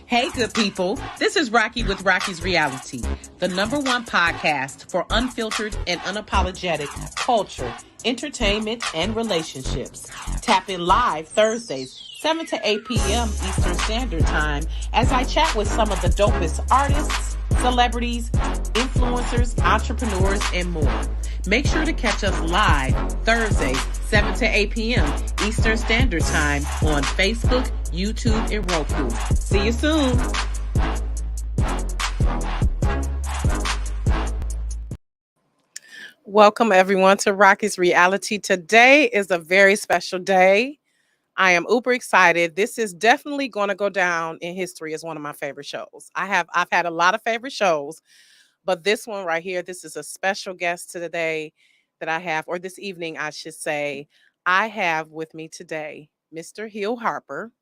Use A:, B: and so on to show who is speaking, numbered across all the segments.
A: Hey, good people. This is Rocki with Rocki's Reality, the #1 podcast for unfiltered and unapologetic culture, entertainment, and relationships. Tap in live Thursdays, 7 to 8 p.m. Eastern Standard Time, as I chat with some of the dopest artists, celebrities, influencers, entrepreneurs, and more. Make sure to catch us live Thursdays, 7 to 8 p.m. Eastern Standard Time on Facebook, YouTube, and Roku. See you soon. Welcome, everyone, to Rocki's Reality. Today is a very special day. I am uber excited. This is definitely going to go down in history as one of my favorite shows. I've had a lot of favorite shows, but this one right here, this is a special guest today that I have, or this evening, I should say. I have with me today Mr. Hill Harper,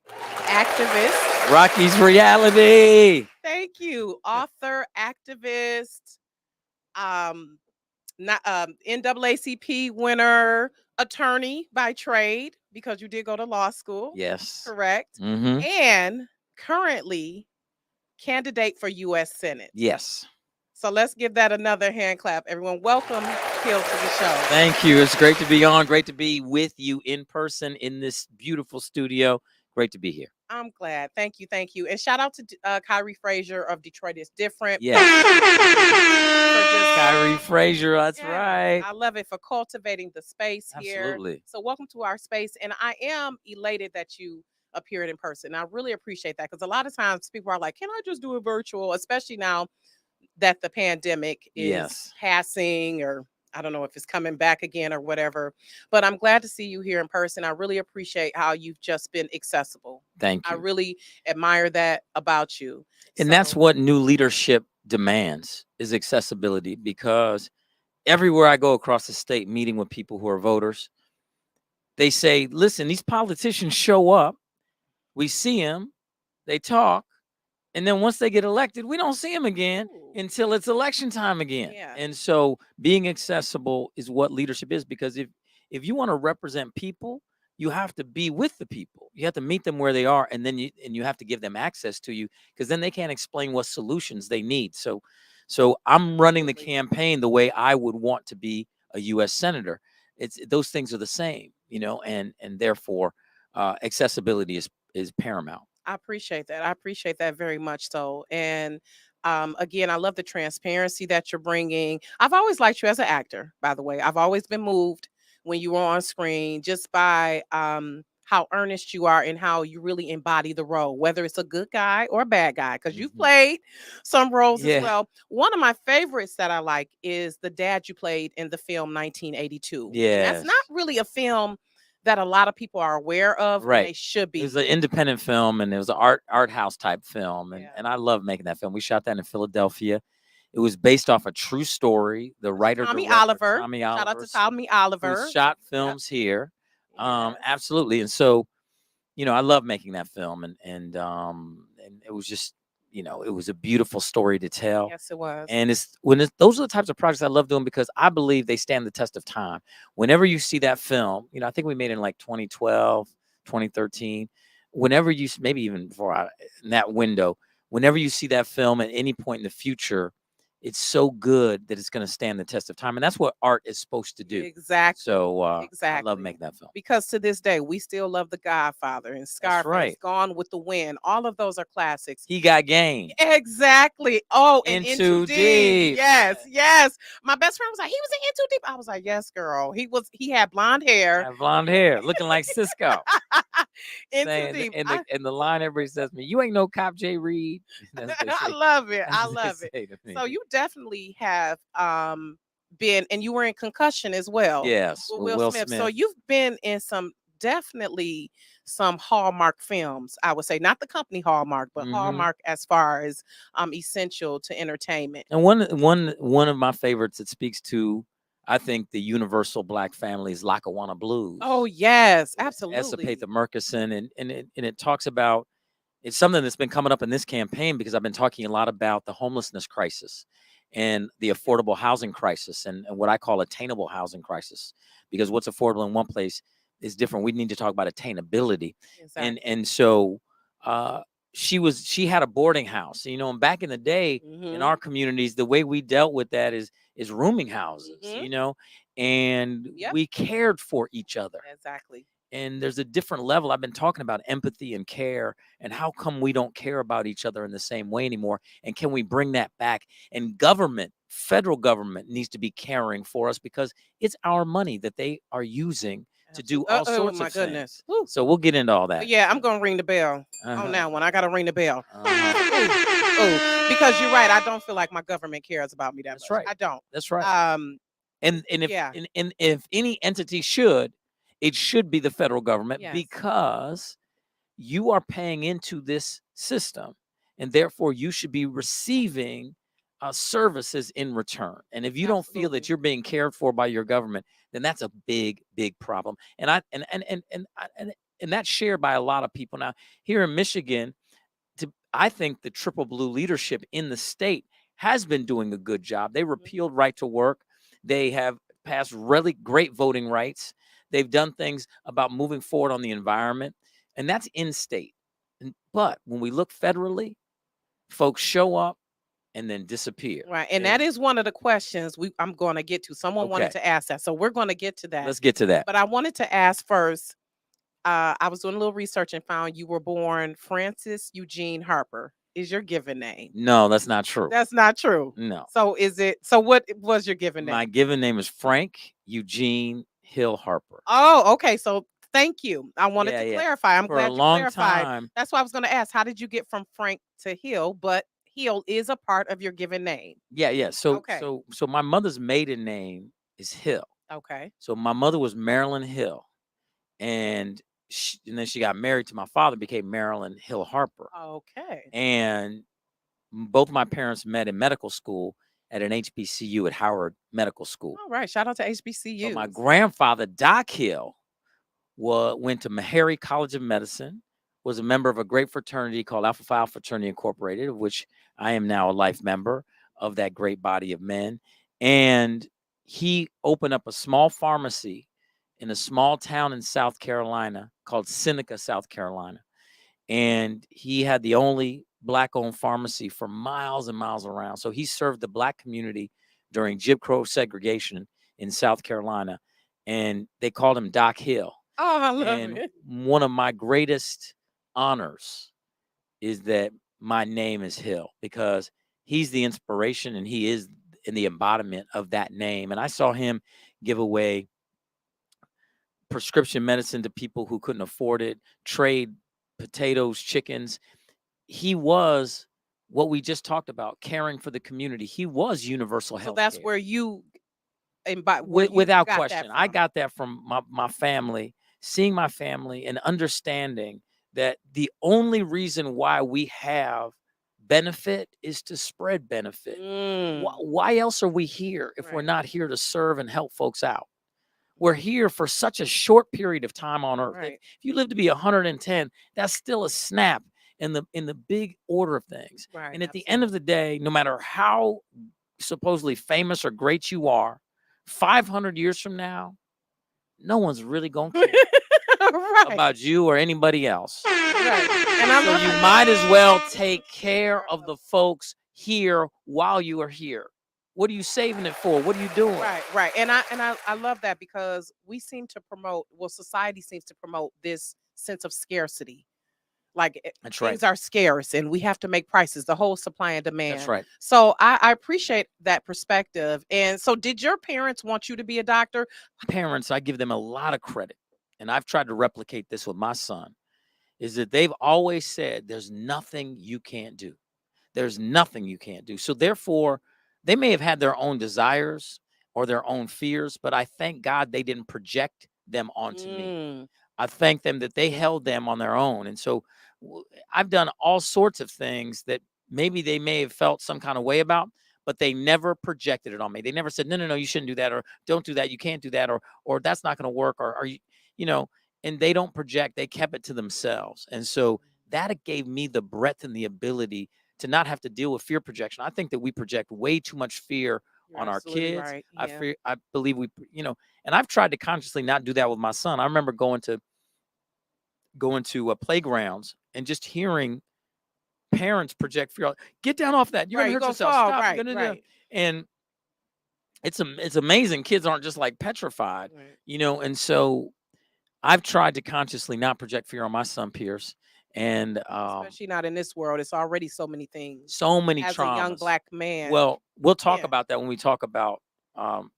A: activist.
B: Rocki's Reality.
A: Thank you. Author, activist, um, not NAACP winner, attorney by trade, because you did go to law school.
B: Yes.
A: Correct.
B: Mm-hmm.
A: And currently candidate for U.S. Senate.
B: Yes.
A: So let's give that another hand clap. Everyone, welcome Hill to the show.
B: Thank you. It's great to be on. Great to be with you in person in this beautiful studio. Great to be here.
A: I'm glad. Thank you. Thank you. And shout out to Kyrie Frazier of Detroit is Different.
B: Yes. Kyrie Frazier. That's right.
A: I love it, for cultivating the space here.
B: Absolutely.
A: So welcome to our space. And I am elated that you appeared in person. I really appreciate that, because a lot of times people are like, can I just do it virtual? Especially now that the pandemic is passing, or I don't know if it's coming back again or whatever, but I'm glad to see you here in person. I really appreciate how you've just been accessible.
B: Thank you.
A: I really admire that about you.
B: And that's what new leadership demands, is accessibility, because everywhere I go across the state meeting with people who are voters, they say, listen, these politicians show up, we see them, they talk, and then once they get elected, we don't see them again until it's election time again.
A: Yeah.
B: And so being accessible is what leadership is, because if you want to represent people, you have to be with the people. You have to meet them where they are, and then you have to give them access to you, because then they can't explain what solutions they need. So I'm running the campaign the way I would want to be a U.S. senator. Those things are the same, and therefore accessibility is paramount.
A: I appreciate that. I appreciate that very much so. And again, I love the transparency that you're bringing. I've always liked you as an actor, by the way. I've always been moved when you were on screen, just by how earnest you are and how you really embody the role, whether it's a good guy or a bad guy, because you've played some roles as well. One of my favorites that I like is the dad you played in the film 1982.
B: Yeah.
A: That's not really a film that a lot of people are aware of.
B: Right.
A: And they should be.
B: It was an independent film, and it was an art house type film. And I love making that film. We shot that in Philadelphia. It was based off a true story. The writer,
A: Tommy
B: director,
A: Oliver.
B: Tommy Oliver.
A: Shout out to Tommy Oliver.
B: Who shot films here. Absolutely. And so, I love making that film, and it was just, it was a beautiful story to tell.
A: Yes, it was.
B: And those are the types of projects I love doing, because I believe they stand the test of time. Whenever you see that film, I think we made it in like 2012, 2013. Whenever you, maybe even before in that window, whenever you see that film at any point in the future, it's so good that it's going to stand the test of time. And that's what art is supposed to do.
A: Exactly.
B: So
A: exactly.
B: I love making that film.
A: Because to this day, we still love The Godfather and Scarface,
B: right.
A: Gone with the Wind. All of those are classics.
B: He Got Game.
A: Exactly. Oh, and
B: In Too Deep.
A: Yes, yes. My best friend was like, he was in Too Deep. I was like, yes, girl. He had blonde hair.
B: Looking like Cisco.
A: In Too Deep.
B: And the line everybody says to me, you ain't no cop, Jay Reed.
A: I love it. I love it. So you definitely have been, and you were in Concussion as well.
B: Yes,
A: with Will Smith. So you've been in some Hallmark films, I would say. Not the company Hallmark, but Hallmark as far as essential to entertainment.
B: And one of my favorites that speaks to, I think, the universal Black family is Lackawanna Blues.
A: Oh yes, absolutely.
B: Esapatha Murkison, and it talks about, it's something that's been coming up in this campaign, because I've been talking a lot about the homelessness crisis and the affordable housing crisis, and what I call attainable housing crisis, because what's affordable in one place is different. We need to talk about attainability.
A: Exactly.
B: And so she had a boarding house, and back in the day in our communities, the way we dealt with that is rooming houses, and
A: Yep.
B: we cared for each other.
A: Exactly.
B: And there's a different level. I've been talking about empathy and care, and how come we don't care about each other in the same way anymore, and can we bring that back? And federal government needs to be caring for us, because it's our money that they are using to do all
A: Oh
B: sorts
A: my
B: of things.
A: goodness. Woo.
B: So we'll get into all that.
A: Yeah, I'm gonna ring the bell on that one. I gotta ring the bell. Oh, because you're right. I don't feel like my government cares about me that
B: That's
A: much.
B: right.
A: I don't.
B: That's right. And if any entity should, it should be the federal government,
A: Yes.
B: because you are paying into this system, and therefore you should be receiving services in return. And if you don't feel that you're being cared for by your government, then that's a big, big problem. And that's shared by a lot of people. Now, here in Michigan, I think the triple blue leadership in the state has been doing a good job. They repealed right to work. They have passed really great voting rights. They've done things about moving forward on the environment, and that's in state. But when we look federally, folks show up and then disappear.
A: Right. And that is one of the questions I'm going to get to. Someone wanted to ask that. So we're going to get to that.
B: Let's get to that.
A: But I wanted to ask first, I was doing a little research and found you were born Francis Eugene Harper is your given name.
B: No, that's not true.
A: That's not true.
B: No.
A: So what was your given name?
B: My given name is Frank Eugene Hill Harper.
A: Oh, okay. So thank you. I wanted to clarify. I'm glad you clarified.
B: Time,
A: that's why I was going to ask, how did you get from Frank to Hill? But Hill is a part of your given name.
B: Yeah. So my mother's maiden name is Hill.
A: Okay.
B: So my mother was Marilyn Hill, and then she got married to my father, became Marilyn Hill Harper.
A: Okay.
B: And both my parents met in medical school at an HBCU at Howard Medical School.
A: All right. Shout out to HBCU.
B: So my grandfather, Doc Hill, went to Meharry College of Medicine, was a member of a great fraternity called Alpha Phi Fraternity Incorporated, of which I am now a life member of that great body of men. And he opened up a small pharmacy in a small town in South Carolina called Seneca, South Carolina. And he had the only Black-owned pharmacy for miles and miles around. So he served the Black community during Jim Crow segregation in South Carolina. And they called him Doc Hill.
A: Oh, I love it.
B: One of my greatest honors is that my name is Hill, because he's the inspiration and he is in the embodiment of that name. And I saw him give away prescription medicine to people who couldn't afford it, trade potatoes, chickens. He was what we just talked about, caring for the community. He was universal health.
A: So that's where you,
B: without question, I got that from my family, seeing my family and understanding that the only reason why we have benefit is to spread benefit. Why else are we here if we're not here to serve and help folks out? We're here for such a short period of time on earth. If you live to be 110, that's still a snap in the big order of things. And at the end of the day, no matter how supposedly famous or great you are, 500 years from now, no one's really going to care about you or anybody else. And so you might as well take care of the folks here while you are here. What are you saving it for? What are you doing?
A: Right. And I love that, because we seem to promote, society seems to promote this sense of scarcity. Like things are scarce and we have to make prices, the whole supply and demand.
B: That's right.
A: So I appreciate that perspective. And so did your parents want you to be a doctor?
B: Parents, I give them a lot of credit. And I've tried to replicate this with my son, is that they've always said, there's nothing you can't do. There's nothing you can't do. So therefore, they may have had their own desires or their own fears, but I thank God they didn't project them onto me. I thank them that they held them on their own. And so I've done all sorts of things that maybe they may have felt some kind of way about, but they never projected it on me. They never said, no, you shouldn't do that, or don't do that. You can't do that, or that's not going to work, or and they don't project. They kept it to themselves. And so that gave me the breadth and the ability to not have to deal with fear projection. I think that we project way too much fear on our kids.
A: Right. Yeah.
B: I believe and I've tried to consciously not do that with my son. I remember going to playgrounds and just hearing parents project fear. Get down off that. You're
A: Right,
B: gonna
A: you
B: hurt
A: gonna
B: yourself.
A: fall.
B: Stop.
A: Right,
B: You're gonna do.
A: right,
B: And it's amazing. Kids aren't just like petrified,
A: right.
B: you know. And so I've tried to consciously not project fear on my son Pierce, and
A: Especially not in this world. It's already so many things.
B: so many
A: As a young
B: traumas.
A: black man.
B: Well, we'll talk
A: Yeah.
B: about that when we talk about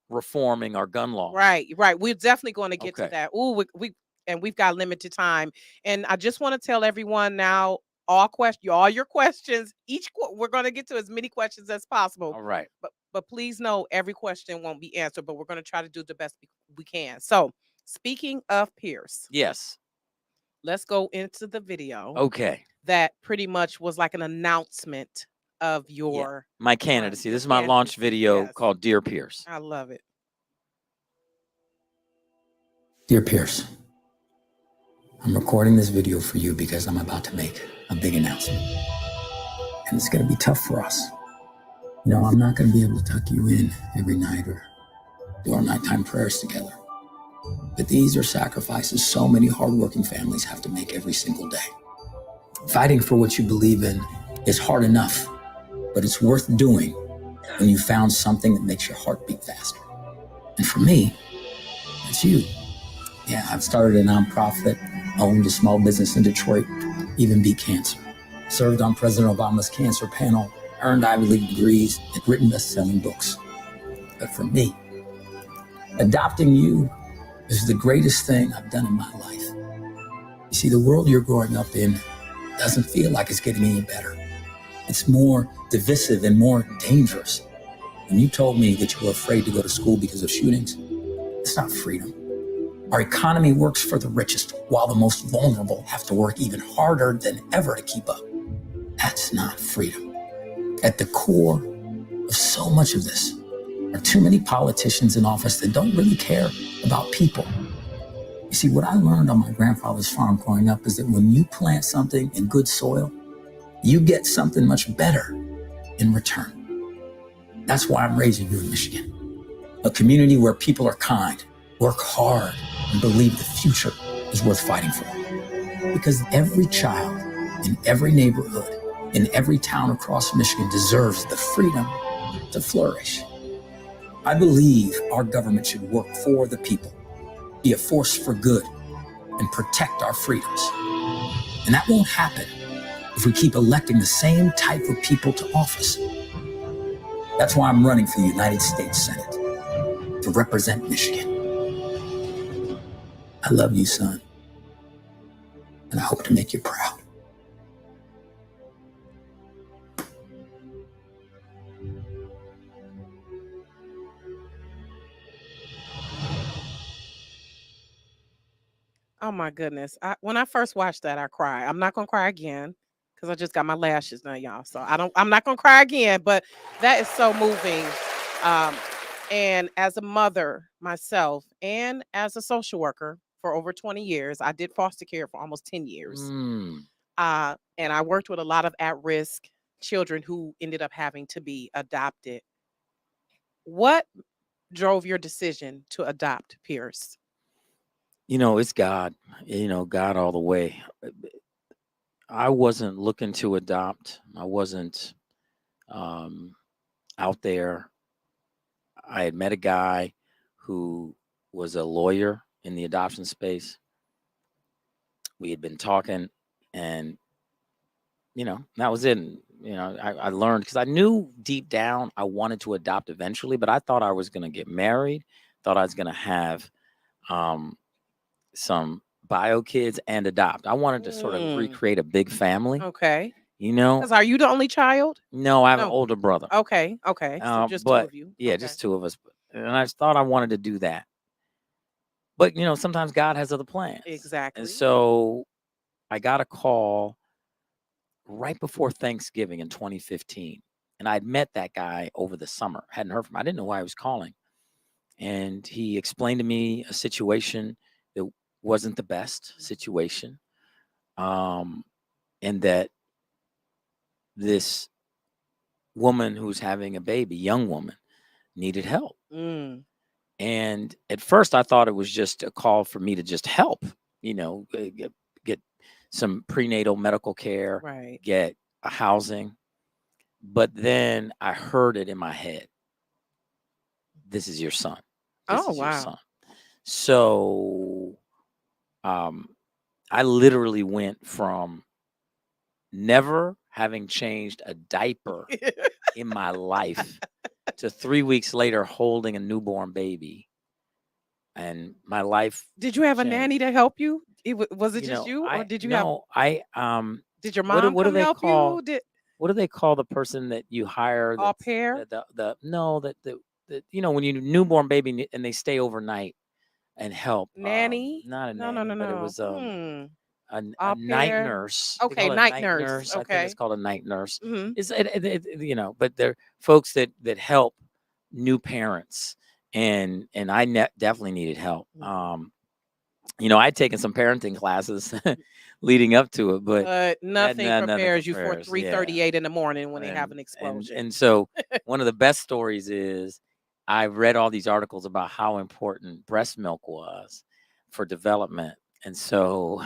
B: reforming our gun laws.
A: Right, right. We're definitely going to get to
B: Okay.
A: that. Oh, we've got limited time, and I just want to tell everyone now. All your questions. We're going to get to as many questions as possible.
B: All right.
A: But please know every question won't be answered. But we're going to try to do the best we can. So, speaking of Pierce,
B: Yes.
A: let's go into the video
B: Okay.
A: that pretty much was like an announcement of your
B: My candidacy.
A: your
B: This is my launch
A: candidacy.
B: video
A: Yes.
B: called Dear Pierce.
A: I love it.
C: Dear Pierce, I'm recording this video for you because I'm about to make a big announcement. And it's going to be tough for us. You know, I'm not going to be able to tuck you in every night or do our nighttime prayers together. But these are sacrifices so many hardworking families have to make every single day. Fighting for what you believe in is hard enough, but it's worth doing when you found something that makes your heart beat faster. And for me, it's you. Yeah, I've started a nonprofit, owned a small business in Detroit, even beat cancer. Served on President Obama's cancer panel, earned Ivy League degrees, and written best-selling books. But for me, adopting you is the greatest thing I've done in my life. You see, the world you're growing up in doesn't feel like it's getting any better. It's more divisive and more dangerous. When you told me that you were afraid to go to school because of shootings, it's not freedom. Our economy works for the richest, while the most vulnerable have to work even harder than ever to keep up. That's not freedom. At the core of so much of this are too many politicians in office that don't really care about people. You see, what I learned on my grandfather's farm growing up is that when you plant something in good soil, you get something much better in return. That's why I'm raising you in Michigan, a community where people are kind, work hard, and believe the future is worth fighting for. Because every child in every neighborhood, in every town across Michigan deserves the freedom to flourish. I believe our government should work for the people, be a force for good, and protect our freedoms. And that won't happen if we keep electing the same type of people to office. That's why I'm running for the United States Senate, to represent Michigan. I love you, son, and I hope to make you proud.
A: Oh my goodness. When I first watched that, I cried. I'm not gonna cry again because I just got my lashes done, y'all. So I'm not gonna cry again, but that is so moving. Um, and as a mother myself and as a social worker for over 20 years, I did foster care for almost 10 years. And I worked with a lot of at-risk children who ended up having to be adopted. What drove your decision to adopt Pierce?
B: You know, it's God. You know, God all the way. I wasn't looking to adopt. I wasn't out there. I had met a guy who was a lawyer in the adoption space. We had been talking, and you know, that was it. You know, I learned because I knew deep down I wanted to adopt eventually, but I thought I was going to get married, thought I was going to have some bio kids and adopt. I wanted to sort of recreate a big family.
A: Okay.
B: You know,
A: Because are you the only child?
B: no, I have an
A: No.
B: older brother.
A: Okay. Okay. So just two
B: But
A: of you.
B: yeah,
A: Okay.
B: just two of us. And I just thought I wanted to do that. But you know, sometimes God has other plans.
A: Exactly.
B: And so I got a call right before Thanksgiving in 2015. And I'd met that guy over the summer. Hadn't heard from him. I didn't know why he was calling. And he explained to me a situation that wasn't the best situation. And that this woman who's having a baby, young woman, needed help. And at first I thought it was just a call for me to just help, you know, get some prenatal medical care,
A: Right.
B: get housing, but then I heard it in my head. This is your son. This
D: Oh,
B: is your
D: wow.
B: son. So I literally went from never having changed a diaper in my life to 3 weeks later holding a newborn baby, and my life
D: Did you have a
B: changed.
D: nanny to help you? Was it
B: You
D: just
B: know,
D: you, or
B: I
D: did you have?
B: no, I
D: Did your
B: what do,
D: mom
B: what do
D: come
B: they
D: help you?
B: call
D: Did
B: what do they call the person that you hire
D: au
B: that's
D: pair,
B: the no that you know when you newborn baby and they stay overnight and help
D: nanny?
B: not a
D: No, no, no,
B: nanny but it
D: no.
B: was a
D: Au
B: night
D: pair.
B: nurse. They
D: Okay,
B: call it a
D: night
B: night
D: nurse.
B: nurse. I think it's
D: Okay.
B: called a night nurse.
D: Mm-hmm.
B: Is you know, but they're folks that help new parents, and I definitely needed help.
D: Mm-hmm.
B: You know, I'd taken some parenting classes leading up to it, but
D: But nothing
B: nothing
D: prepares you for
B: compares. Yeah,
D: 3:38 in the morning when they have
B: and
D: an explosion.
B: and so one of the best stories is I read all these articles about how important breast milk was for development, and so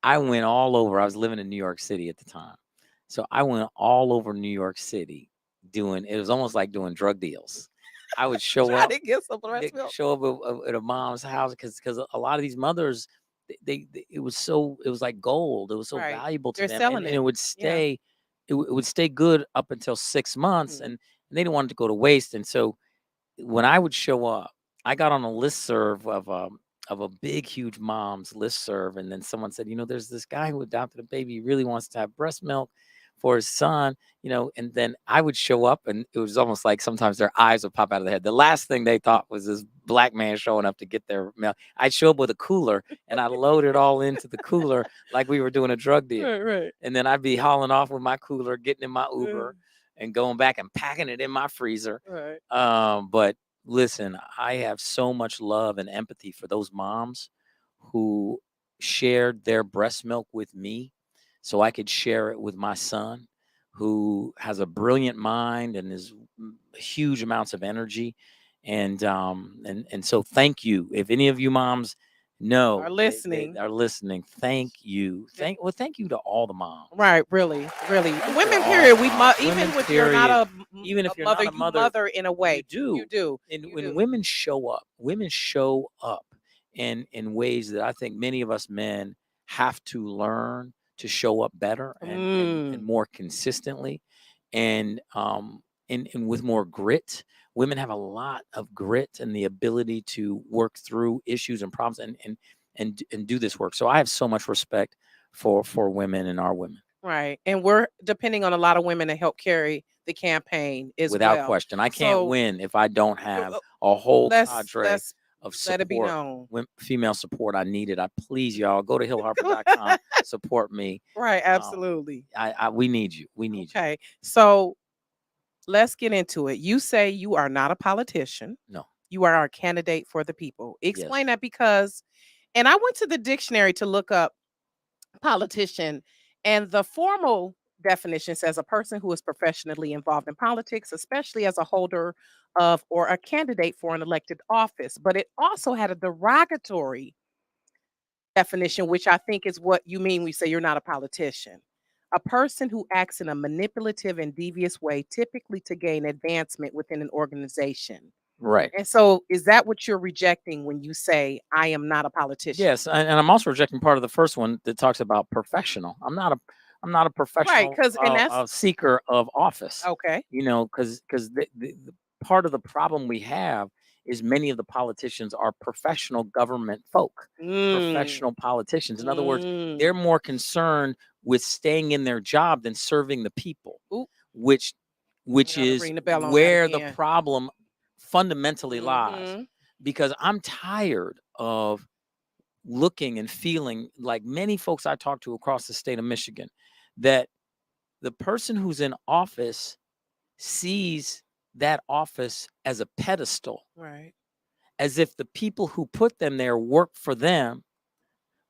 B: I went all over. I was living in New York City at the time. So I went all over New York City doing it was almost like doing drug deals. I would show
D: Try
B: up
D: to get some breast milk.
B: show up at a mom's house because a lot of these mothers it was it was like gold. It was so
D: Right.
B: valuable to
D: They're
B: them,
D: selling
B: and it
D: it.
B: would
D: Yeah.
B: stay it would stay good up until 6 months,
D: Mhm.
B: and they didn't want it to go to waste. And so when I would show up, I got on a listserv of a big, huge mom's listserv, and then someone said, you know, there's this guy who adopted a baby. He really wants to have breast milk for his son, you know. And then I would show up, and it was almost like sometimes their eyes would pop out of their head. The last thing they thought was this black man showing up to get their milk. I'd show up with a cooler, and I load it all into the cooler like we were doing a drug deal.
D: Right, right.
B: And then I'd be hauling off with my cooler, getting in my
D: Yeah.
B: Uber, and going back and packing it in my freezer.
D: Right.
B: But listen, I have so much love and empathy for those moms who shared their breast milk with me so I could share it with my son, who has a brilliant mind and is huge amounts of energy. And so thank you. If any of you moms
D: Are
B: know they
D: listening.
B: are listening, thank you.
D: Just
B: Thank you to all the moms.
D: right, really, really.
B: Thank you to
D: Women,
B: all
D: period.
B: the
D: We
B: moms.
D: even
B: Women,
D: if you're not
B: period. Even
D: a
B: if you're
D: mother,
B: not a
D: you
B: mother,
D: mother in a
B: you
D: way.
B: do.
D: You do.
B: And
D: You
B: when
D: do.
B: women show up in ways that I think many of us men have to learn to show up better and
D: Mm.
B: more consistently, and and with more grit. Women have a lot of grit and the ability to work through issues and problems and do this work. So I have so much respect for women and our women.
D: Right. And we're depending on a lot of women to help carry the campaign as
B: Without
D: well.
B: question. I can't
D: So
B: win if I don't have
D: uh,
B: a whole cadre
D: let's
B: of
D: let it be
B: support,
D: known.
B: female support. I need it. I please y'all go to hillharper.com, support me.
D: Right,
B: Um,
D: absolutely.
B: we need you. We need you.
D: Okay. So let's get into it. You say you are not a politician.
B: No.
D: You are a candidate for the people.
B: Yes.
D: Explain that because, and I went to the dictionary to look up politician, and the formal definition says a person who is professionally involved in politics, especially as a holder of or a candidate for an elected office. But it also had a derogatory definition, which I think is what you mean when you say you're not a politician. A person who acts in a manipulative and devious way, typically to gain advancement within an organization.
B: Right.
D: And so, is that what you're rejecting when you say, I am not a politician?
B: Yes, and I'm also rejecting part of the first one that talks about professional. I'm not a
D: Right.
B: professional
D: Because, and that's
B: seeker of office.
D: okay.
B: You know, because the part of the problem we have is many of the politicians are professional government folk,
D: Mm,
B: professional politicians. In other words, they're
D: mm.
B: more concerned with staying in their job than serving the people,
D: Oop,
B: which
D: I
B: which
D: gotta
B: is
D: ring the bell on that
B: where the
D: again.
B: problem fundamentally lies.
D: Mhm.
B: Because I'm tired of looking and feeling like many folks I talk to across the state of Michigan, that the person who's in office sees that office as a pedestal,
D: Right.
B: as if the people who put them there work for them,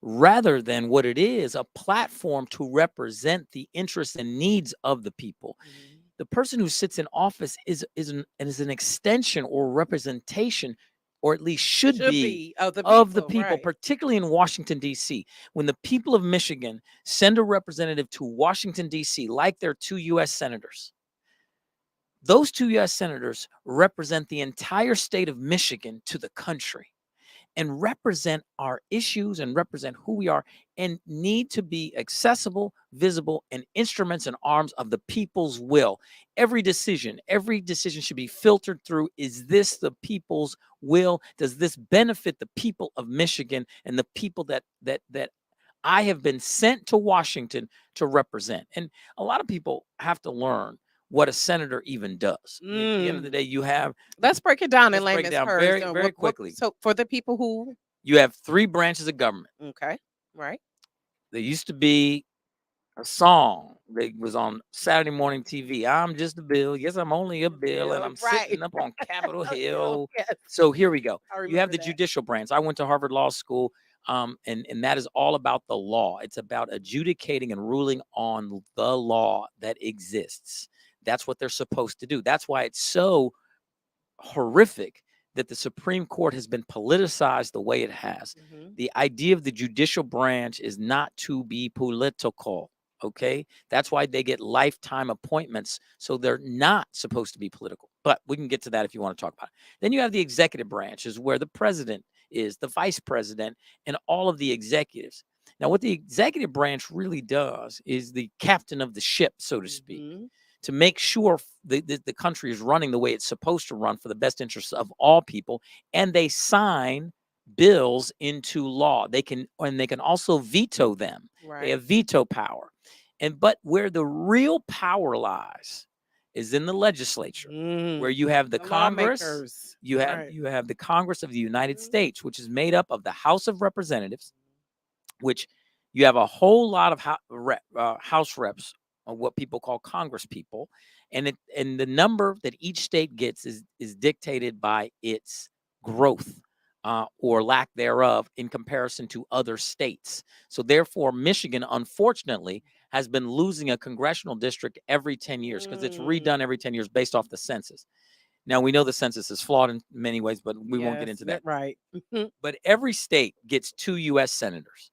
B: rather than what it is, a platform to represent the interests and needs of the people.
D: Mhm.
B: The person who sits in office is an extension or representation or at least should
D: Should
B: be,
D: be of the
B: of the
D: people,
B: people,
D: right?
B: particularly in Washington, D.C. When the people of Michigan send a representative to Washington, D.C., like their 2 U.S. senators, those 2 U.S. senators represent the entire state of Michigan to the country and represent our issues and represent who we are and need to be accessible, visible, and instruments and arms of the people's will. Every decision should be filtered through, is this the people's will? Does this benefit the people of Michigan and the people that I have been sent to Washington to represent? And a lot of people have to learn what a senator even does. I mean, at the end of the day, you have,
D: Let's break it down in
B: let's break it
D: layman's
B: down
D: terms.
B: very, very quickly.
D: So for the people who,
B: You have 3 branches of government.
D: okay, right?
B: There used to be a song that was on Saturday morning TV. I'm just a bill. Yes, I'm only a bill, and I'm
D: Right.
B: sitting up on Capitol
D: Oh,
B: Hill.
D: yes,
B: So here we go.
D: I
B: You have
D: remember
B: the
D: that.
B: judicial branch. I went to Harvard Law School, and that is all about the law. It's about adjudicating and ruling on the law that exists. That's what they're supposed to do. That's why it's so horrific that the Supreme Court has been politicized the way it has.
D: Mhm.
B: The idea of the judicial branch is not to be political. Okay. That's why they get lifetime appointments. So they're not supposed to be political. But we can get to that if you want to talk about it. Then you have the executive branch, is where the president is, the vice president, and all of the executives. Now, what the executive branch really does is the captain of the ship, so to speak,
D: Mhm.
B: to make sure the country is running the way it's supposed to run for the best interests of all people. And they sign bills into law. They can also veto them. They
D: Right.
B: have veto power. But where the real power lies is in the legislature, where
D: Mm.
B: you have the
D: The
B: Congress,
D: lawmakers.
B: you have
D: Right.
B: you have the Congress of the United
D: Mhm.
B: States, which is made up of the House of Representatives, which you have a whole lot of House reps, or what people call Congress people, and the number that each state gets is dictated by its growth, or lack thereof, in comparison to other states. So therefore, Michigan, unfortunately, has been losing a congressional district every 10 years because it's redone
D: Mm.
B: every 10 years based off the census. Now we know the census is flawed in many ways, but we won't get
D: Yes,
B: into
D: that's
B: that.
D: right. Mhm.
B: But every state gets 2 US senators.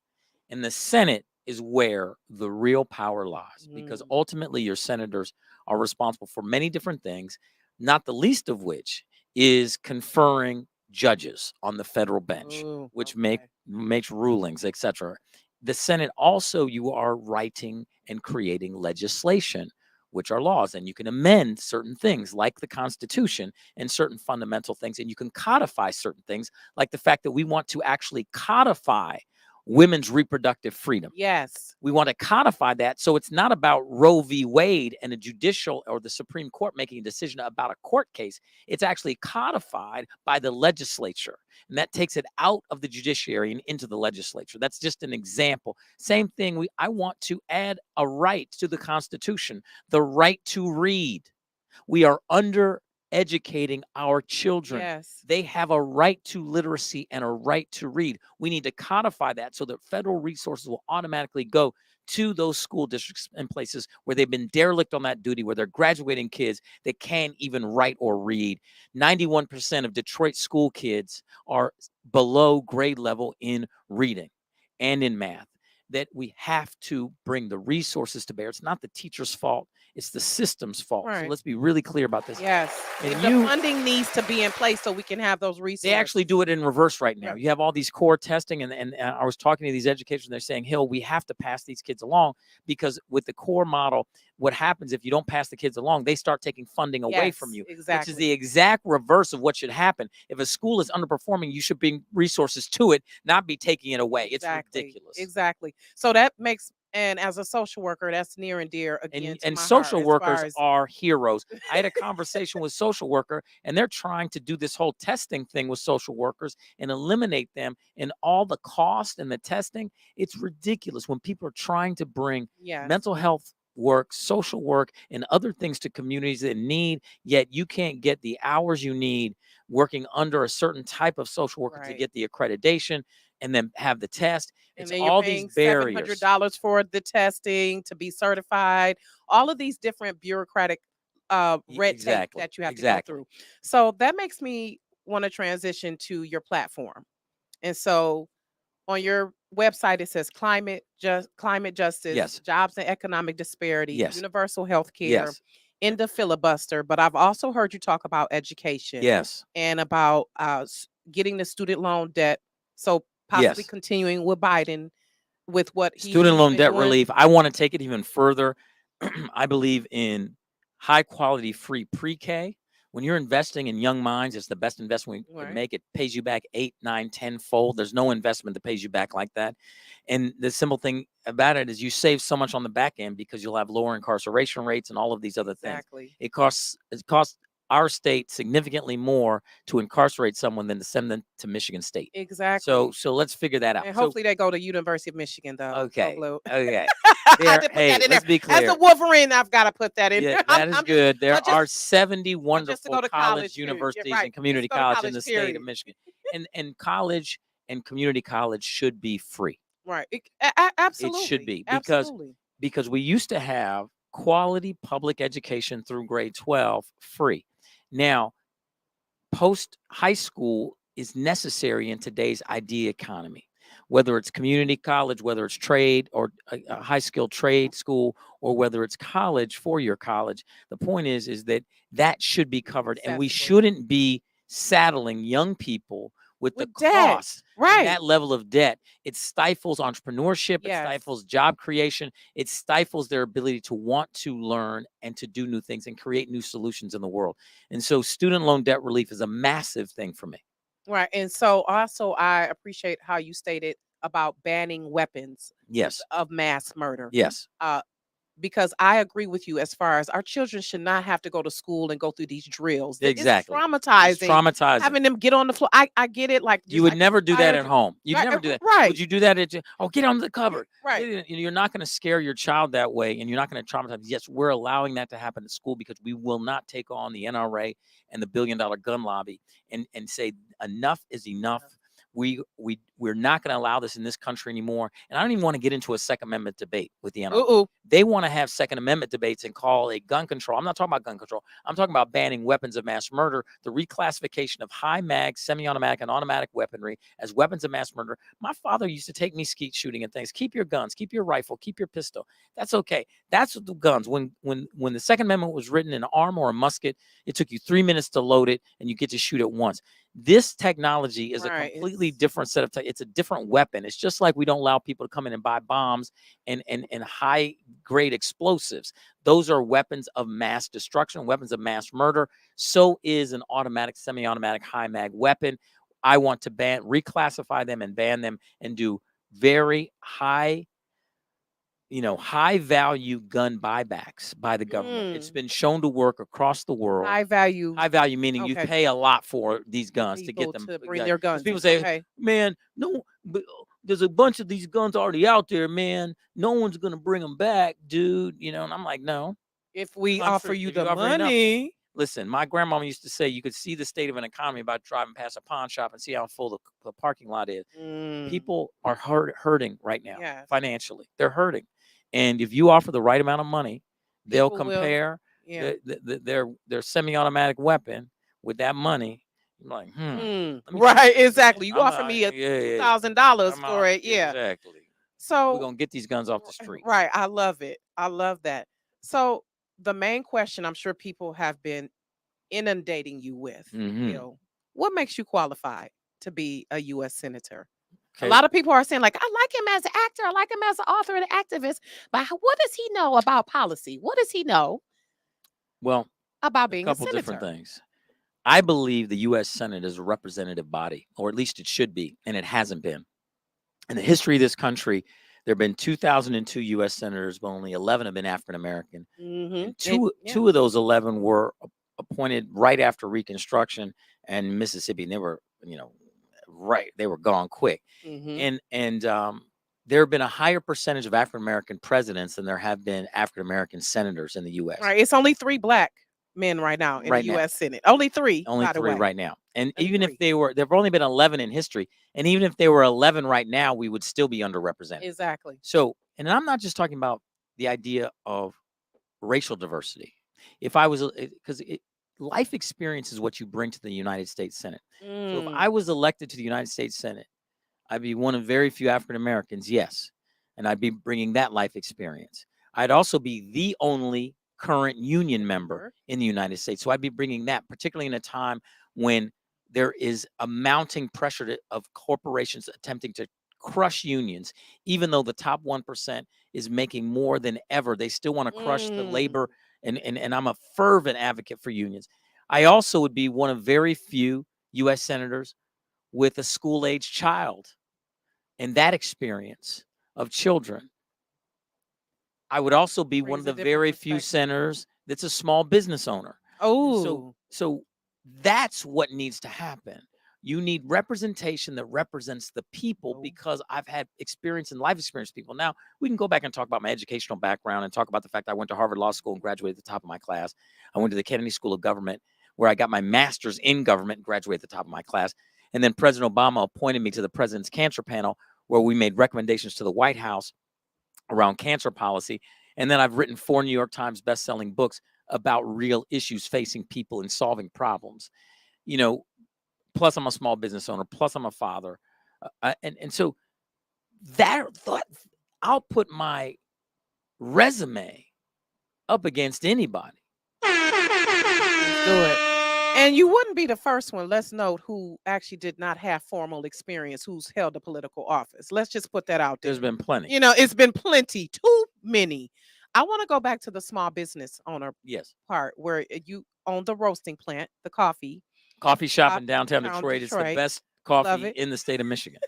B: And the Senate is where the real power lies, because
D: Mm.
B: ultimately your senators are responsible for many different things, not the least of which is conferring judges on the federal bench,
D: Oh,
B: which
D: okay.
B: makes rulings, etc. The Senate also, you are writing and creating legislation, which are laws, and you can amend certain things like the Constitution and certain fundamental things, and you can codify certain things like the fact that we want to actually codify women's reproductive freedom.
D: Yes.
B: We want to codify that, so it's not about Roe v. Wade and a judicial or the Supreme Court making a decision about a court case. It's actually codified by the legislature, and that takes it out of the judiciary and into the legislature. That's just an example. Same thing. I want to add a right to the Constitution, the right to read. We are under educating our children.
D: Yes.
B: They have a right to literacy and a right to read. We need to codify that so that federal resources will automatically go to those school districts and places where they've been derelict on that duty, where they're graduating kids that can't even write or read. 91% of Detroit school kids are below grade level in reading and in math. That we have to bring the resources to bear. It's not the teacher's fault, it's the system's fault. So
D: Right.
B: let's be really clear about this.
D: Yes.
B: And
D: The funding needs to be in place so we can have those
B: they actually
D: resources.
B: do it in reverse right now.
D: Right.
B: You have all these core testing, and I was talking to these educators, and they're saying, Hill, we have to pass these kids along, because with the core model, what happens if you don't pass the kids along, they start taking funding away from
D: Yes,
B: you, which is
D: exactly.
B: the exact reverse of what should happen. If a school is underperforming, you should bring resources to it, not be taking it away. It's
D: Exactly.
B: ridiculous.
D: Exactly. So that makes, and as a social worker, that's near and dear again to
B: And
D: my heart
B: social
D: as far
B: workers
D: as
B: are heroes. I had a conversation with social worker, and they're trying to do this whole testing thing with social workers and eliminate them and all the cost and the testing. It's ridiculous when people are trying to bring
D: yes.
B: mental health work, social work, and other things to communities that need, yet you can't get the hours you need working under a certain type of social worker to
D: Right.
B: get the accreditation and then have the test.
D: And
B: It's
D: then you're
B: all these
D: paying
B: barriers.
D: $700 for the testing to be certified, all of these different bureaucratic red tape
B: Exactly.
D: that you have to go
B: Exactly.
D: through. So that makes me want to transition to your platform. And so on your website it says climate justice,
B: Yes.
D: jobs and economic disparity,
B: Yes.
D: universal health care,
B: Yes.
D: end of filibuster. But I've also heard you talk about education
B: Yes.
D: and about getting the student loan debt. So possibly
B: Yes.
D: continuing with Biden with what
B: Student
D: he's
B: loan
D: been
B: debt
D: doing.
B: relief. I want to take it even further. I believe in high quality free pre-K. When you're investing in young minds, it's the best investment we can
D: Right.
B: make. It pays you back 8, 9, 10 fold. There's no investment that pays you back like that. And the simple thing about it is you save so much on the back end because you'll have lower incarceration rates and all of these other things.
D: Exactly.
B: It costs our state significantly more to incarcerate someone than to send them to Michigan State.
D: Exactly.
B: So let's figure that out.
D: And
B: So
D: hopefully they go to University of Michigan though. Go
B: okay,
D: Blue.
B: okay.
D: I
B: There,
D: had to put
B: hey,
D: that in there.
B: let's be
D: As
B: clear.
D: a Wolverine, I've got to put that in
B: Yeah,
D: there.
B: that is
D: I'm just,
B: good. There
D: but
B: are
D: just
B: 70
D: but just to
B: wonderful
D: go to
B: college,
D: college, period. Yeah,
B: universities,
D: right.
B: and community
D: Just go to
B: college in
D: college,
B: the state of
D: period.
B: Michigan. And college and community college should be free.
D: Right.
B: It should
D: Absolutely.
B: be
D: Absolutely.
B: because we used to have quality public education through grade 12 free. Now, post high school is necessary in today's idea economy, whether it's community college, whether it's trade or a high skilled trade school, or whether it's college, 4-year college. The point is that should be covered, and we
D: Accessible.
B: shouldn't be saddling young people with the
D: With debt.
B: cost and
D: Right.
B: that level of debt. It stifles entrepreneurship, it
D: Yes.
B: stifles job creation, it stifles their ability to want to learn and to do new things and create new solutions in the world. And so student loan debt relief is a massive thing for me.
D: Right. And so also I appreciate how you stated about banning weapons
B: Yes.
D: of mass murder.
B: Yes.
D: Because I agree with you as far as our children should not have to go to school and go through these drills.
B: Exactly.
D: It's
B: It's
D: traumatizing
B: traumatizing.
D: having them get on the floor. I get it. Like
B: You would
D: like
B: never do that
D: fire
B: at home. You'd
D: right,
B: never do that.
D: right.
B: Would you do that get on the cupboard?
D: Right.
B: You're not going to scare your child that way, and you're not going to traumatize. Yes, we're allowing that to happen at school because we will not take on the NRA and the billion-dollar gun lobby and say enough is enough. We're not going to allow this in this country anymore. And I don't even want to get into a Second Amendment debate with the NRA.
D: Uh-oh.
B: They want to have Second Amendment debates and call a gun control. I'm not talking about gun control. I'm talking about banning weapons of mass murder, the reclassification of high mag, semi-automatic, and automatic weaponry as weapons of mass murder. My father used to take me skeet shooting and things. Keep your guns, keep your rifle, keep your pistol. That's okay. That's what the guns. When the Second Amendment was written, an arm or a musket, it took you 3 minutes to load it, and you get to shoot it once. This technology is
D: Right.
B: a completely different set of it's a different weapon. It's just like we don't allow people to come in and buy bombs and high grade explosives. Those are weapons of mass destruction, weapons of mass murder. So is an automatic, semi-automatic, high mag weapon. I want to reclassify them and ban them and do very high value gun buybacks by the government. It's been shown to work across the world.
D: High value.
B: High value meaning you
D: Okay.
B: pay a lot for these guns to get
D: People
B: them
D: to bring their guns.
B: People say,
D: Okay.
B: man, no, but there's a bunch of these guns already out there, man. No one's gonna bring them back, dude. And I'm like, no.
D: If we offer you
B: if you
D: the
B: offer enough-
D: money.
B: Listen, my grandmama used to say you could see the state of an economy by driving past a pawn shop and see how full the parking lot is. People are hurting right now.
D: Yes.
B: Financially. They're hurting. And if you offer the right amount of money, they'll
D: People will-
B: compare
D: Yeah.
B: their semi-automatic weapon with that money. I'm like,
D: Right. Exactly. You
B: I'm
D: offer me
B: $2,000
D: $2,000 for it. Yeah.
B: Exactly.
D: So
B: We're gonna get these guns off the street.
D: Right. I love it. I love that. So the main question I'm sure people have been inundating you with,
B: Mhm.
D: what makes you qualified to be a U.S. Senator?
B: Okay.
D: A lot of people are saying, like, I like him as an actor, I like him as an author and an activist, but what does he know about policy? What does he know
B: Well,
D: about
B: a
D: being
B: couple
D: a senator?
B: different things. I believe the U.S. Senate is a representative body, or at least it should be, and it hasn't been. In the history of this country, there have been 2,002 U.S. senators, but only 11 have been African American. And two of those 11 were appointed right after Reconstruction and Mississippi, and they were, they were gone quick. And there have been a higher percentage of African American presidents than there have been African American senators in the U.S.
D: Right. It's only 3 black men right now in the U.S. Senate. Only 3.
B: Only
D: by the
B: 3
D: way.
B: right now. And
D: Only
B: even
D: 3.
B: if there've only been 11 in history, and even if they were 11 right now, we would still be underrepresented.
D: Exactly.
B: So, and I'm not just talking about the idea of racial diversity. If I was, because life experience is what you bring to the United States Senate. So if I
D: Mm.
B: was elected to the United States Senate, I'd be one of very few African Americans, yes. And I'd be bringing that life experience. I'd also be the only current union member
D: Member.
B: in the United States. So I'd be bringing that, particularly in a time when there is a mounting pressure of corporations attempting to crush unions, even though the top 1% is making more than ever. They still want to crush the
D: Mm.
B: labor, and I'm a fervent advocate for unions. I also would be one of very few U.S. senators with a school-age child and that experience of children. I would also be one of
D: Brings a
B: the
D: different
B: very few
D: perspective.
B: senators that's a small business owner. And so
D: Oh.
B: so that's what needs to happen. You need representation that represents the people,
D: Oh.
B: because I've had experience and life experience people. Now, we can go back and talk about my educational background and talk about the fact I went to Harvard Law School and graduated at the top of my class. I went to the Kennedy School of Government, where I got my master's in government and graduated at the top of my class. And then President Obama appointed me to the president's cancer panel, where we made recommendations to the White House around cancer policy. And then I've written 4 New York Times best-selling books about real issues facing people and solving problems. You know, plus I'm a small business owner, plus I'm a father. And so that I'll put my resume up against anybody.
D: Let's do it. And you wouldn't be the first one, let's note, who actually did not have formal experience, who's held a political office. Let's just put that out
B: There's
D: there.
B: been plenty.
D: You know, it's been plenty, too many. I want to go back to the small business owner
B: Yes.
D: part where you own the roasting plant, the coffee
B: Coffee shop
D: shop
B: in downtown
D: down
B: Detroit. It's the
D: Detroit.
B: best
D: Love
B: coffee
D: it.
B: in the state of Michigan.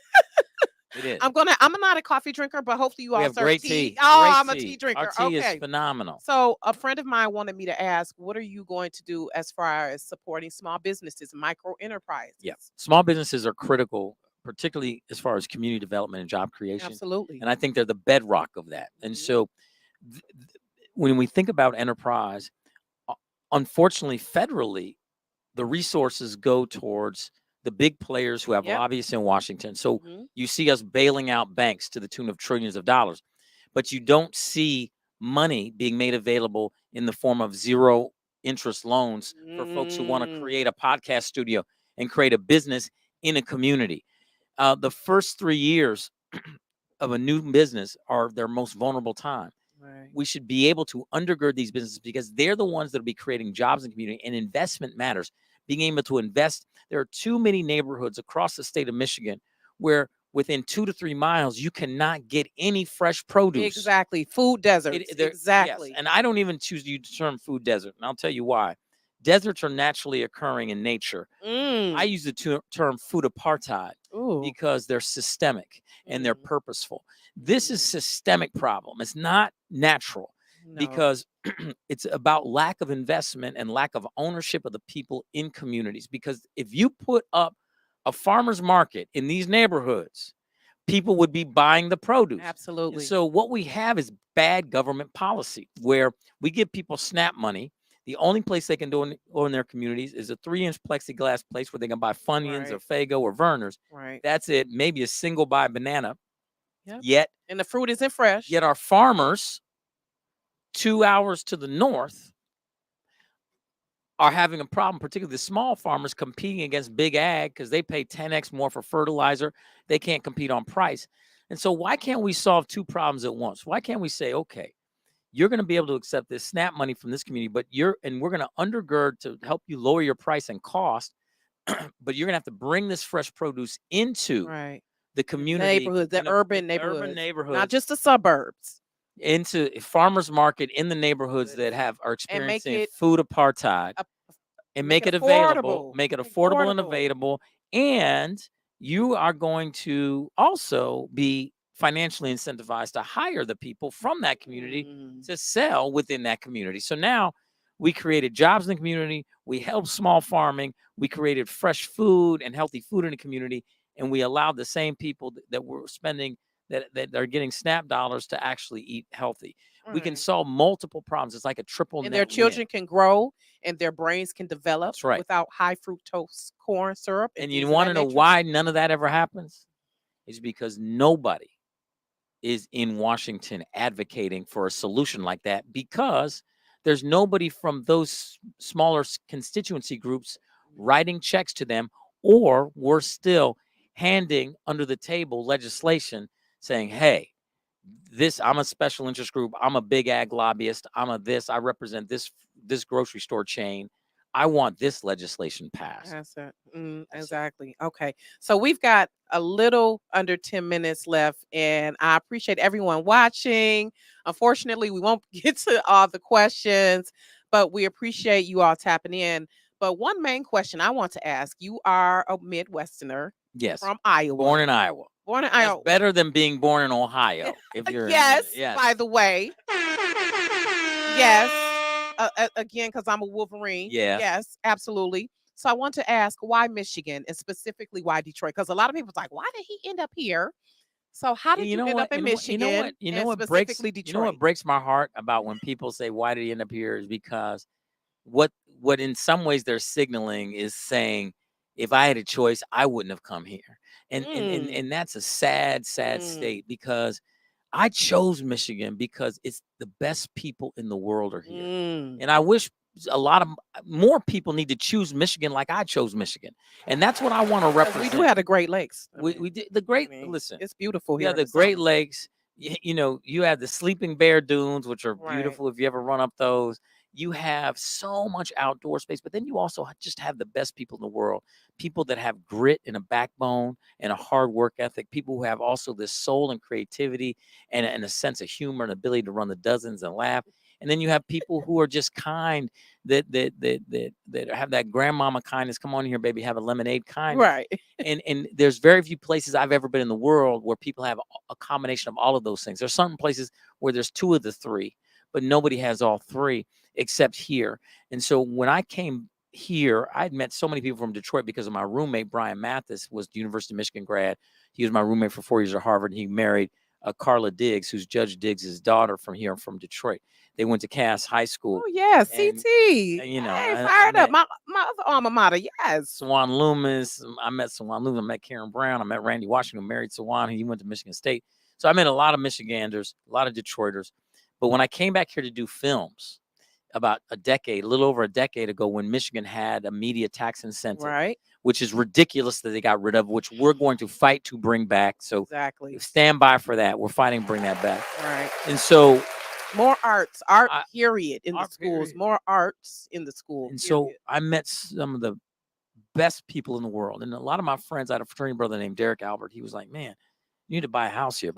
B: It is.
D: I'm not a coffee drinker, but hopefully you
B: We
D: all
B: have
D: serve
B: great
D: tea.
B: tea.
D: Oh,
B: Great
D: I'm a
B: tea.
D: tea drinker.
B: Our tea is
D: Okay.
B: phenomenal.
D: So a friend of mine wanted me to ask, what are you going to do as far as supporting small businesses, micro enterprises?
B: Yeah. Small businesses are critical, particularly as far as community development and job creation.
D: Absolutely.
B: And I think they're the bedrock of that. And
D: Mhm.
B: so when we think about enterprise, unfortunately, federally, the resources go towards the big players who have
D: Yep.
B: lobbyists in Washington. So
D: Mhm.
B: you see us bailing out banks to the tune of trillions of dollars, but you don't see money being made available in the form of zero interest loans for folks who want to
D: Mm.
B: create a podcast studio and create a business in a community. The first 3 years of a new business are their most vulnerable time.
D: Right.
B: We should be able to undergird these businesses because they're the ones that will be creating jobs in the community, and investment matters. Being able to invest, there are too many neighborhoods across the state of Michigan where within 2 to 3 miles you cannot get any fresh produce.
D: Exactly. Food deserts.
B: Yes,
D: Exactly.
B: and I don't even choose to use the term food desert, and I'll tell you why. Deserts are naturally occurring in nature. I
D: Mm.
B: use the term food apartheid
D: Ooh.
B: because they're systemic and they're
D: Mm.
B: purposeful. This is systemic problem. It's not natural
D: No.
B: because it's about lack of investment and lack of ownership of the people in communities. Because if you put up a farmer's market in these neighborhoods, people would be buying the produce. And
D: Absolutely.
B: so what we have is bad government policy where we give people SNAP money. The only place they can do it in their communities is a 3-inch plexiglass place where they can buy Funyuns or
D: Right.
B: Fago or Verner's.
D: Right.
B: That's it. Maybe a single buy banana.
D: Yep.
B: Yet
D: And the fruit isn't fresh.
B: our farmers 2 hours to the north are having a problem, particularly the small farmers competing against big ag because they pay 10x more for fertilizer. They can't compete on price. And so why can't we solve 2 problems at once? Why can't we say, okay, you're going to be able to accept this SNAP money from this community, but we're going to undergird to help you lower your price and cost, but you're going to have to bring this fresh produce into
D: Right.
B: the community,
D: Neighborhoods, the urban neighborhoods. Not
B: neighborhoods,
D: just the suburbs.
B: into a farmers market in the neighborhoods that are
D: And make
B: experiencing
D: it
B: food apartheid,
D: a-
B: and
D: make
B: make
D: it
B: it available,
D: affordable.
B: make it
D: Make it
B: affordable and
D: affordable.
B: available. And you are going to also be financially incentivized to hire the people from that community
D: Mm.
B: to sell within that community. So now we created jobs in the community, we helped small farming, we created fresh food and healthy food in the community, and we allowed the same people that were spending that are getting SNAP dollars to actually eat healthy. We can
D: Right.
B: solve multiple problems. It's like a triple
D: And
B: net
D: their
B: win.
D: children can grow and their brains can develop
B: That's right.
D: without high fructose corn syrup.
B: And
D: things
B: you
D: of
B: want
D: that
B: to know
D: nature.
B: why none of that ever happens? Is because nobody is in Washington advocating for a solution like that, because there's nobody from those smaller constituency groups writing checks to them, or worse still, handing under the table legislation saying, hey, this, I'm a special interest group, I'm a big ag lobbyist, I represent this grocery store chain, I want this legislation passed.
D: That's it.
B: That's it.
D: Exactly. Okay. So we've got a little under 10 minutes left, and I appreciate everyone watching. Unfortunately, we won't get to all the questions, but we appreciate you all tapping in. But one main question I want to ask, you are a Midwesterner
B: Yes,
D: from Iowa.
B: born in Iowa.
D: Born in
B: That's
D: Iowa.
B: better than being born in Ohio. If you're
D: Yes,
B: yes,
D: by the way. Yes. Again, because I'm a Wolverine.
B: Yes.
D: Yes, absolutely. So I want to ask, why Michigan, and specifically why Detroit? Because a lot of people's like, why did he end up here? So how did
B: You
D: you
B: know
D: end
B: what?
D: up in
B: You know what?
D: Michigan,
B: You know
D: and
B: what breaks?
D: specifically
B: You know what
D: Detroit?
B: breaks my heart about when people say, "Why did he end up here?" Is because what in some ways they're signaling is saying, if I had a choice, I wouldn't have come here. And that's a sad state, because I chose Michigan because it's the best people in the world are here. And I wish a lot of more people need to choose Michigan like I chose Michigan. And that's what I want to
D: 'Cause
B: represent.
D: we do have the Great Lakes.
B: We did the Great listen.
D: It's beautiful
B: You
D: here.
B: have
D: in
B: the Great
D: summer.
B: Lakes. You know, you have the Sleeping Bear Dunes, which are
D: Right.
B: beautiful if you ever run up those. You have so much outdoor space, but then you also just have the best people in the world. People that have grit and a backbone and a hard work ethic. People who have also this soul and creativity and a sense of humor and ability to run the dozens and laugh. And then you have people who are just kind, that have that grandmama kindness. Come on here, baby, have a lemonade kindness.
D: Right.
B: And there's very few places I've ever been in the world where people have a combination of all of those things. There's certain places where there's two of the three, but nobody has all three except here. And so when I came here, I'd met so many people from Detroit because of my roommate, Brian Mathis, was the University of Michigan grad. He was my roommate for 4 years at Harvard. And he married Carla Diggs, who's Judge Diggs' daughter from here, from Detroit. They went to Cass High School.
D: Oh yeah,
B: And,
D: CT.
B: you know,
D: Hey,
B: I
D: fired up.
B: met
D: My other alma mater. Yes.
B: Swan Loomis. I met Swan Loomis. I met Karen Brown. I met Randy Washington, who married Swan. He went to Michigan State. So I met a lot of Michiganders, a lot of Detroiters. But when I came back here to do films about a little over a decade ago, when Michigan had a media tax incentive,
D: Right.
B: which is ridiculous that they got rid of, which we're going to fight to bring back. So
D: Exactly.
B: stand by for that. We're fighting to bring that back.
D: Right.
B: And so
D: more art period in the
B: art
D: schools,
B: period.
D: more arts in the school.
B: And
D: period.
B: so I met some of the best people in the world. And a lot of my friends, I had a fraternity brother named Derek Albert. He was like, man, you need to buy a house here,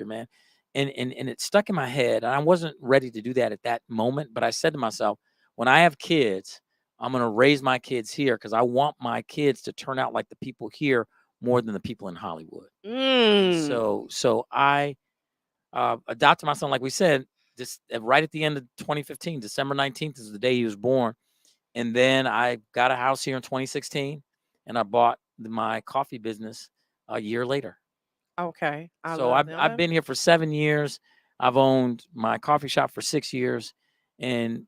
B: man. And it stuck in my head. And I wasn't ready to do that at that moment. But I said to myself, when I have kids, I'm going to raise my kids here because I want my kids to turn out like the people here more than the people in Hollywood. So I adopted my son, like we said, just right at the end of 2015, December 19th is the day he was born. And then I got a house here in 2016, and I bought my coffee business a year later.
D: Okay.
B: So I've been here for 7 years. I've owned my coffee shop for 6 years, and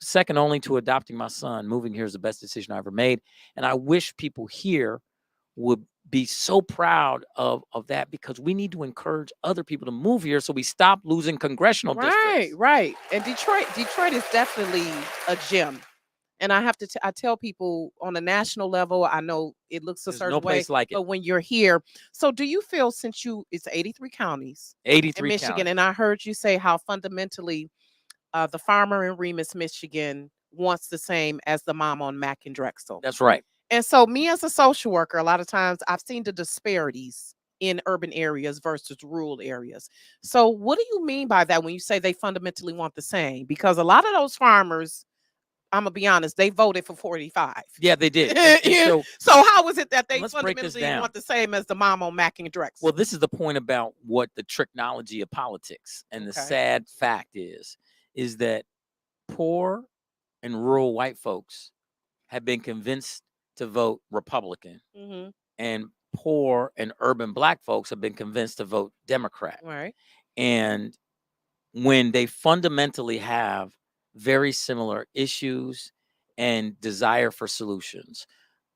B: second only to adopting my son. Moving here is the best decision I ever made, and I wish people here would be so proud of that, because we need to encourage other people to move here so we stop losing congressional districts.
D: Right. And Detroit is definitely a gem. And I have to I tell people on a national level, I know it looks a
B: There's
D: certain
B: no place
D: way,
B: like it.
D: but when you're here, so do you feel, since it's 83 counties
B: 83
D: in Michigan,
B: counties.
D: and I heard you say how fundamentally the farmer in Remus, Michigan wants the same as the mom on Mack and Drexel.
B: That's right.
D: And so me as a social worker, a lot of times I've seen the disparities in urban areas versus rural areas. So what do you mean by that when you say they fundamentally want the same? Because a lot of those farmers, I'm gonna be honest, they voted for 45.
B: Yeah, they did.
D: And so how is it that they fundamentally want the same as the mom on Mack and Drexel?
B: Well, this is the point about what the technology of politics, and the sad fact is that poor and rural white folks have been convinced to vote Republican, and poor and urban black folks have been convinced to vote Democrat.
D: Right.
B: And when they fundamentally have very similar issues and desire for solutions.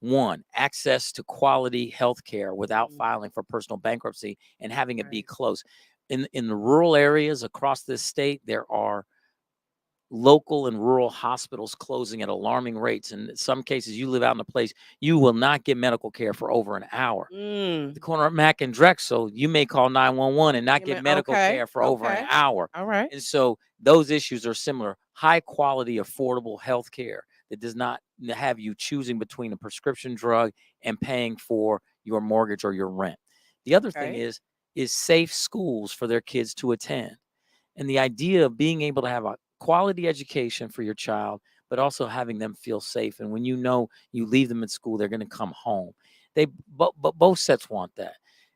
B: One, access to quality health care without filing for personal bankruptcy and having it be close. In the rural areas across this state, there are local and rural hospitals closing at alarming rates. And in some cases, you live out in a place, you will not get medical care for over an hour. The
D: Mm.
B: corner of Mac and Drexel, you may call 911 and not get medical
D: Okay.
B: care for over an
D: Okay.
B: hour.
D: All right.
B: And so those issues are similar. High quality, affordable health care that does not have you choosing between a prescription drug and paying for your mortgage or your rent. The other thing
D: Okay.
B: is safe schools for their kids to attend. And the idea of being able to have a quality education for your child, but also having them feel safe. And when you know you leave them in school, they're going to come home. But both sets want that.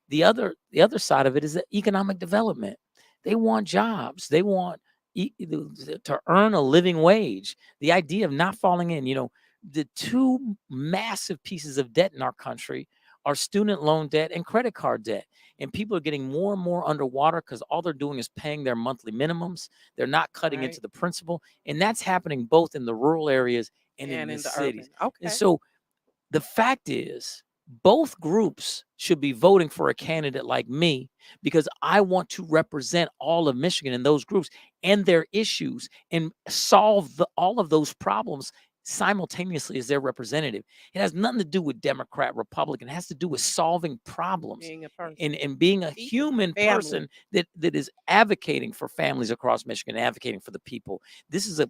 B: The other side of it is the economic development. They want jobs. They want to earn a living wage. The idea of not falling in, the two massive pieces of debt in our country are student loan debt and credit card debt. And people are getting more and more underwater because all they're doing is paying their monthly minimums. They're not cutting
D: Right.
B: into the principal. And that's happening both in the rural areas and in
D: And
B: the
D: in the
B: cities.
D: urban.
B: And
D: Okay.
B: so the fact is, both groups should be voting for a candidate like me because I want to represent all of Michigan and those groups and their issues and solve all of those problems simultaneously as their representative. It has nothing to do with Democrat, Republican. It has to do with solving problems
D: Being a person.
B: and being a
D: People.
B: human
D: Family.
B: person that is advocating for families across Michigan, advocating for the people. This is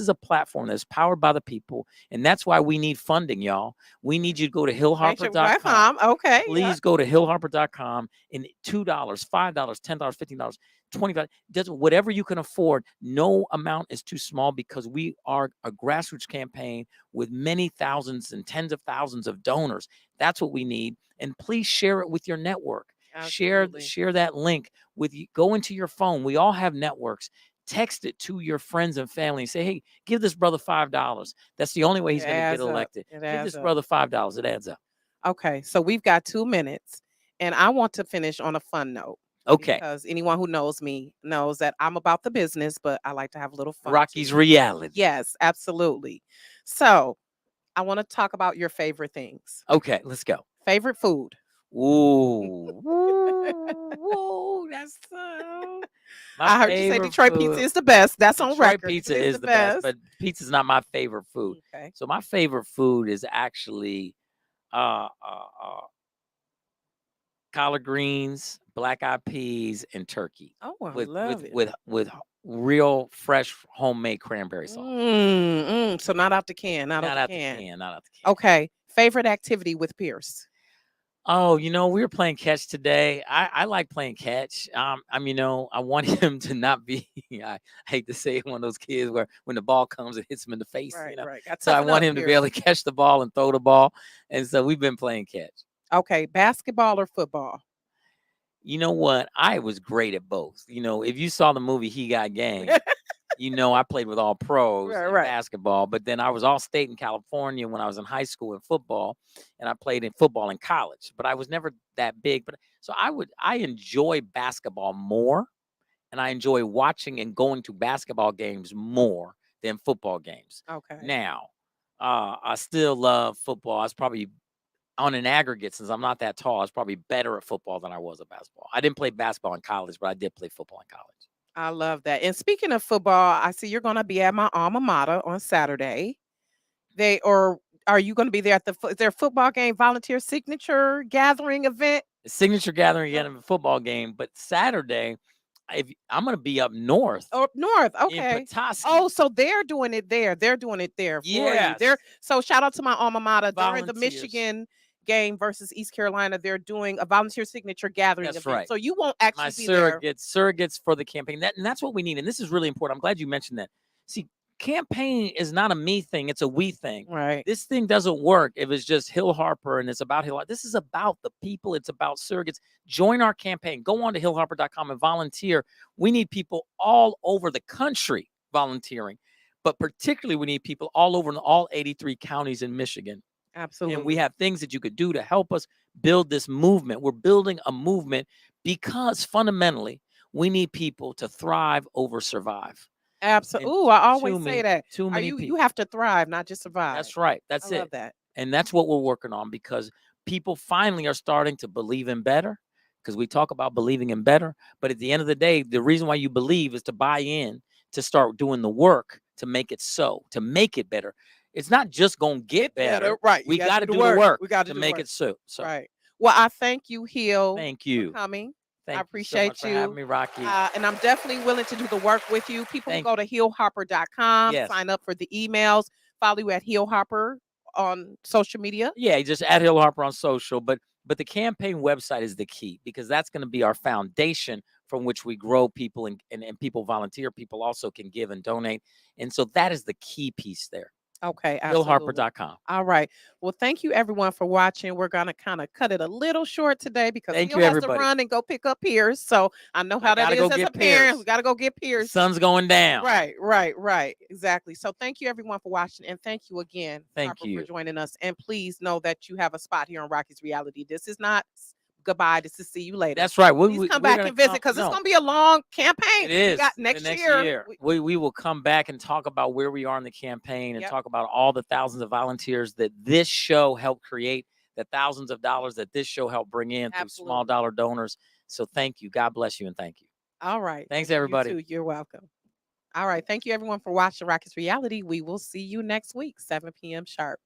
B: a platform that's powered by the people, and that's why we need funding, y'all. We need you to go to hillharper.com.
D: Okay. Yeah.
B: Please go to hillharper.com and $2, $5, $10, $15, $25, whatever you can afford. No amount is too small because we are a grassroots campaign with many thousands and tens of thousands of donors. That's what we need. And please share it with your network.
D: Absolutely.
B: Share that link with you. Go into your phone. We all have networks. Text it to your friends and family and say, hey, give this brother $5. That's the only way he's
D: It
B: going to get
D: adds up.
B: elected.
D: It
B: Give
D: adds
B: this
D: up.
B: brother $5. It adds up.
D: Okay, so we've got 2 minutes, and I want to finish on a fun note
B: Okay.
D: because anyone who knows me knows that I'm about the business, but I like to have a little fun
B: Rocki's
D: too.
B: reality.
D: Yes, absolutely. So, I want to talk about your favorite things.
B: Okay, let's go.
D: Favorite food.
B: Ooh. Ooh, that's my
D: I heard you say
B: favorite
D: Detroit pizza
B: food.
D: is the best. That's on
B: Detroit
D: record.
B: pizza
D: It
B: is
D: the
B: the best,
D: best.
B: but pizza's not my favorite food.
D: Okay.
B: So my favorite food is actually uh, uh, uh, collard greens, black eyed peas, and turkey
D: Oh, I
B: with
D: love
B: with
D: it.
B: with with real fresh homemade cranberry sauce.
D: So not out the can, not out
B: Not
D: the
B: out the
D: can.
B: can, not out the can.
D: Okay. Favorite activity with Pierce.
B: Oh, we were playing catch today. I like playing catch. I want him to not be. I hate to say it, one of those kids where when the ball comes, it hits him in the face.
D: Right, right. Got
B: So I
D: toughen
B: want
D: up,
B: him to be able
D: Pierce.
B: to catch the ball and throw the ball. And so we've been playing catch.
D: Okay, basketball or football?
B: You know what? I was great at both. If you saw the movie He Got Game, I played with all pros
D: Right,
B: in
D: right.
B: basketball, but then I was all state in California when I was in high school in football, and I played in football in college, but I was never that big. But so I enjoy basketball more, and I enjoy watching and going to basketball games more than football games.
D: Okay.
B: Now, I still love football. I was probably on an aggregate, since I'm not that tall, I was probably better at football than I was at basketball. I didn't play basketball in college, but I did play football in college.
D: I love that. And speaking of football, I see you're going to be at my alma mater on Saturday. Are you going to be there at is there a football game volunteer signature gathering event?
B: The signature gathering
D: Oh,
B: again of a football game, but Saturday, I'm going to be up north
D: oh, north.
B: in
D: Okay.
B: Petoskey.
D: Oh, so they're doing it there. They're doing it there for you.
B: Yes,
D: So shout out to my alma mater during the
B: volunteers.
D: Michigan game versus East Carolina. They're doing a volunteer signature gathering
B: That's
D: event.
B: right.
D: So you won't
B: My
D: actually be there.
B: surrogates for the campaign. And that's what we need. And this is really important. I'm glad you mentioned that. See, campaign is not a me thing; it's a we thing.
D: Right.
B: This thing doesn't work if it's just Hill Harper and it's about Hill. This is about the people. It's about surrogates. Join our campaign. Go on to hillharper.com and volunteer. We need people all over the country volunteering, but particularly we need people all over in all 83 counties in Michigan.
D: Absolutely.
B: And we have things that you could do to help us build this movement. We're building a movement because fundamentally we need people to thrive over survive.
D: Absolutely.
B: And
D: Ooh, I always
B: too
D: say
B: many,
D: that.
B: too many
D: You
B: people.
D: have to thrive, not just survive.
B: That's right.
D: I
B: That's it.
D: love that.
B: And that's what we're working on, because people finally are starting to believe in better, because we talk about believing in better. But at the end of the day, the reason why you believe is to buy in, to start doing the work, to make it so, to make it better. It's not just gonna get better.
D: Right.
B: We got to do the
D: work.
B: work
D: We got
B: to
D: do the
B: make
D: work.
B: it so. So
D: Right. Well, I thank you, Hill,
B: thank
D: for
B: you.
D: coming. I
B: Thank you so much
D: appreciate
B: for having
D: you.
B: me, Rocki.
D: And I'm definitely willing to do the work with you. People
B: Thank
D: go to hillharper.com,
B: Yes.
D: sign up for the emails, follow you at Hill Harper on social media.
B: Yeah, just at Hill Harper on social, but the campaign website is the key, because that's going to be our foundation from which we grow people, and people volunteer. People also can give and donate. And so that is the key piece there.
D: Okay, absolutely.
B: HillHarper.com.
D: All right. Well, thank you everyone for watching. We're gonna kind of cut it a little short today because
B: Thank
D: Hill
B: you,
D: has to
B: everybody.
D: run and go pick up Piers. So I know how that
B: gotta
D: is
B: go
D: as
B: get
D: a parent.
B: Piers.
D: We gotta go get
B: The
D: Piers.
B: sun's going down.
D: Right. Exactly. So thank you everyone for watching, and thank you again,
B: Thank
D: Harper,
B: you.
D: for joining us. And please know that you have a spot here on Rocki's Reality. This is not goodbye. This is see you later.
B: That's right.
D: Please come back and visit, because it's gonna be a long campaign.
B: It is.
D: We got
B: The
D: next
B: next
D: year.
B: We will come back and talk about where we are in the campaign, and
D: Yep.
B: talk about all the thousands of volunteers that this show helped create, the thousands of dollars that this show helped bring in through small dollar donors. So thank you. God bless you, and thank you.
D: All right.
B: Thanks,
D: You
B: everybody.
D: too. You're welcome. All right. Thank you everyone for watching Rocki's Reality. We will see you next week, 7 p.m. sharp.